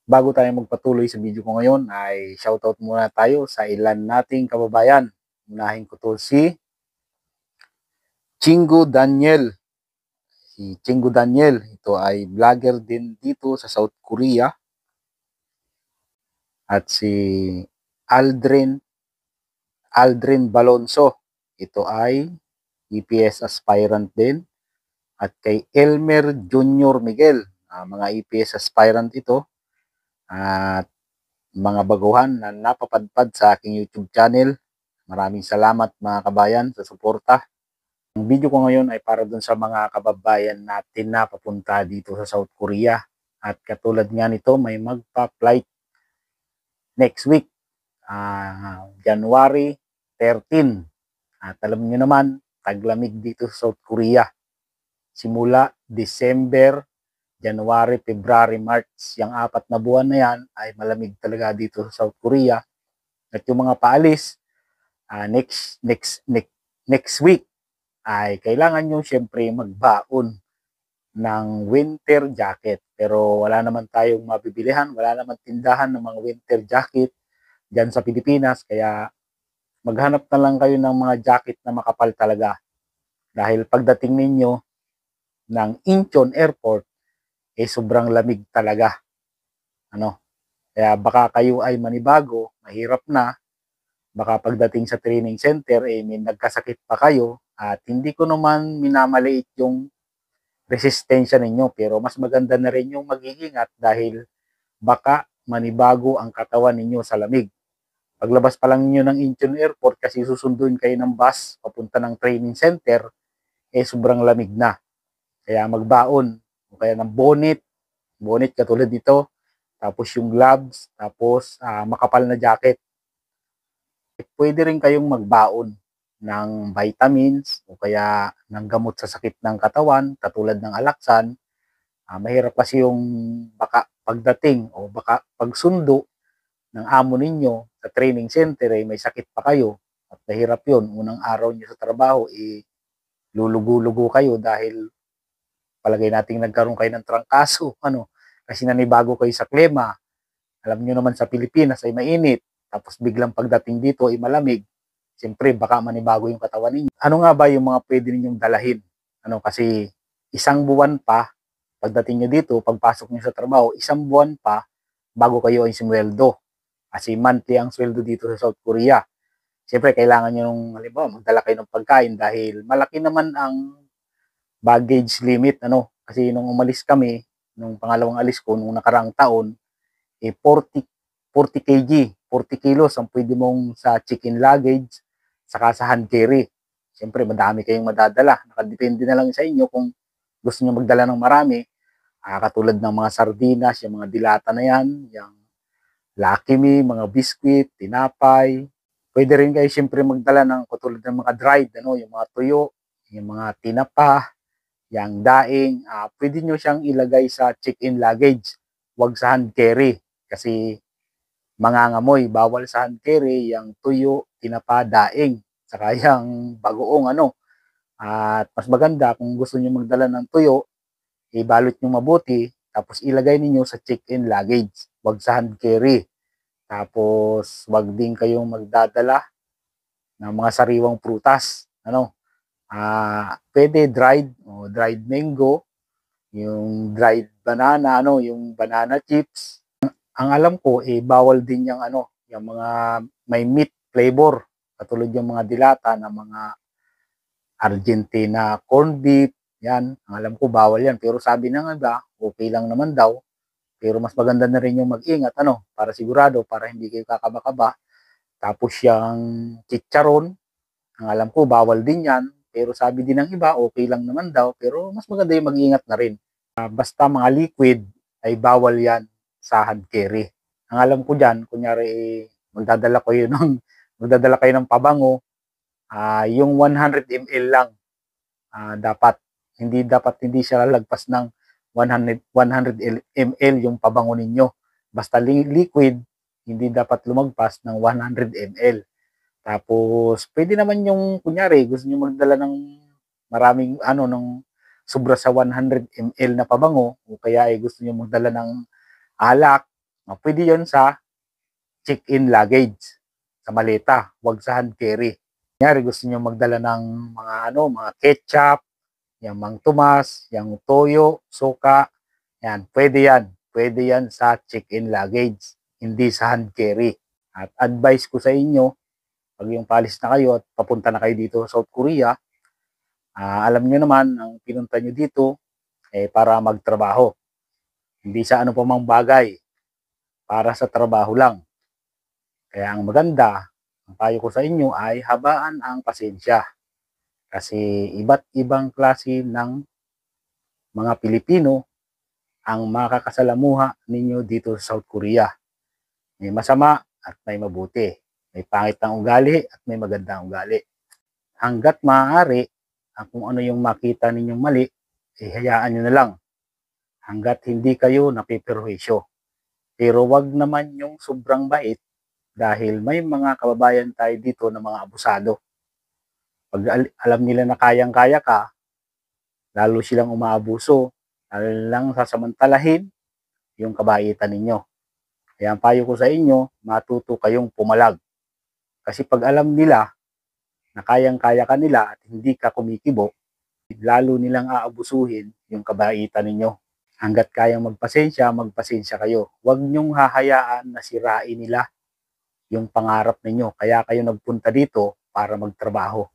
Bago tayo magpatuloy sa video ko ngayon ay shoutout muna tayo sa ilan nating kababayan. Unahin ko to si Chingo Daniel. Si Chingo Daniel, ito ay vlogger din dito sa South Korea. At si Aldrin Balonso, ito ay EPS aspirant din. At kay Elmer Junior Miguel, mga EPS aspirant ito. At mga baguhan na napapadpad sa aking YouTube channel. Maraming salamat mga kabayan sa suporta. Ang video ko ngayon ay para dun sa mga kababayan natin na papunta dito sa South Korea. At katulad nga nito, may magpa-flight next week, January 13. At alam niyo naman, taglamig dito sa South Korea. Simula December, January, February, March, yung 4 na buwan na yan ay malamig talaga dito sa South Korea. At yung mga paalis, next week ay kailangan nyo syempre magbaon ng winter jacket. Pero wala naman tayong mabibilihan, wala naman tindahan ng mga winter jacket dyan sa Pilipinas. Kaya maghanap na lang kayo ng mga jacket na makapal talaga. Dahil pagdating ninyo ng Incheon Airport, sobrang lamig talaga. Kaya baka kayo ay manibago, mahirap na, baka pagdating sa training center, may nagkasakit pa kayo, at hindi ko naman minamaliit yung resistensya ninyo, pero mas maganda na rin yung mag-iingat dahil baka manibago ang katawan ninyo sa lamig. Paglabas pa lang ninyo ng Incheon Airport kasi susunduin kayo ng bus papunta ng training center, sobrang lamig na. Kaya magbaon, o kaya ng bonnet katulad dito, tapos yung gloves, tapos makapal na jacket. Pwede rin kayong magbaon ng vitamins o kaya ng gamot sa sakit ng katawan katulad ng alaksan. Mahirap kasi yung baka pagdating o baka pagsundo ng amo ninyo sa training center may sakit pa kayo at mahirap yun. Unang araw nyo sa trabaho, lulugo-lugo kayo dahil palagay nating nagkaroon kayo ng trangkaso, kasi nanibago kayo sa klima. Alam nyo naman sa Pilipinas ay mainit, tapos biglang pagdating dito ay malamig. Siyempre, baka manibago yung katawan ninyo. Ano nga ba yung mga pwede ninyong dalahin? Kasi isang buwan pa, pagdating nyo dito, pagpasok nyo sa trabaho, isang buwan pa bago kayo ay sumweldo. Kasi monthly ang sweldo dito sa South Korea. Siyempre, kailangan nyo nung, halimbawa, magdala kayo ng pagkain dahil malaki naman ang baggage limit. Kasi nung umalis kami, nung pangalawang alis ko, nung nakaraang taon, 40 kg, 40 kilos ang pwede mong sa chicken luggage, saka sa hand carry. Siyempre, madami kayong madadala. Nakadepende na lang sa inyo kung gusto nyo magdala ng marami. Katulad ng mga sardinas, yung mga dilata na yan, yung Lucky Me, mga biscuit, tinapay. Pwede rin kayo siyempre magdala ng katulad ng mga dried, yung mga tuyo, yung mga tinapa, yung daing. Pwede nyo siyang ilagay sa check-in luggage. Huwag sa hand carry. Kasi mangangamoy, bawal sa hand carry, yung tuyo, tinapa, daing, saka yung bagoong At mas maganda kung gusto niyo magdala ng tuyo, ibalot niyo mabuti, tapos ilagay niyo sa check-in luggage, wag sa hand carry. Tapos wag din kayong magdadala ng mga sariwang prutas. Pwede dried mango, yung dried banana, yung banana chips. Ang alam ko, bawal din yung yung mga may meat flavor. Katulad yung mga dilata na mga Argentina corned beef, yan. Ang alam ko, bawal yan. Pero sabi ng iba, okay lang naman daw. Pero mas maganda na rin yung mag-ingat, para sigurado, para hindi kayo kakaba-kaba. Tapos yung chicharon, ang alam ko, bawal din yan. Pero sabi din ng iba, okay lang naman daw. Pero mas maganda yung mag-ingat na rin. Basta mga liquid, ay bawal yan sa hand carry. Ang alam ko dyan, kunyari, magdadala kayo ng pabango, yung 100 ml lang. Hindi siya lalagpas ng 100 ml yung pabango ninyo. Basta liquid, hindi dapat lumagpas ng 100 ml. Tapos, pwede naman yung, kunyari, gusto nyo magdala ng maraming, ng sobra sa 100 ml na pabango, o kaya gusto nyo magdala ng alak, Pwede yan sa check-in luggage, sa maleta, wag sa hand carry. Kunyari gusto niyo magdala ng mga ketchup, yung Mang Tomas, yung toyo, suka, yan, pwede yan. Pwede yan sa check-in luggage, hindi sa hand carry. At advice ko sa inyo, pag yung palis na kayo at papunta na kayo dito sa South Korea, alam nyo naman, ang pinunta nyo dito, para magtrabaho. Hindi sa ano pa mang bagay, para sa trabaho lang. Kaya ang maganda, ang payo ko sa inyo ay habaan ang pasensya. Kasi iba't ibang klase ng mga Pilipino ang makakasalamuha ninyo dito sa South Korea. May masama at may mabuti. May pangit na ugali at may magandang ugali. Hanggat maaari, kung ano yung makita ninyong mali, hayaan nyo na lang. Hanggat hindi kayo napiperwisyo. Pero wag naman yung sobrang bait dahil may mga kababayan tayo dito na mga abusado. Pag alam nila na kayang-kaya ka, lalo silang umaabuso, lalo lang sasamantalahin yung kabaitan ninyo. Kaya ang payo ko sa inyo, matuto kayong pumalag. Kasi pag alam nila na kayang-kaya ka nila at hindi ka kumikibo, lalo nilang aabusuhin yung kabaitan ninyo. Hanggat kayang magpasensya kayo. Huwag niyong hahayaan na sirain nila yung pangarap ninyo. Kaya kayo nagpunta dito para magtrabaho.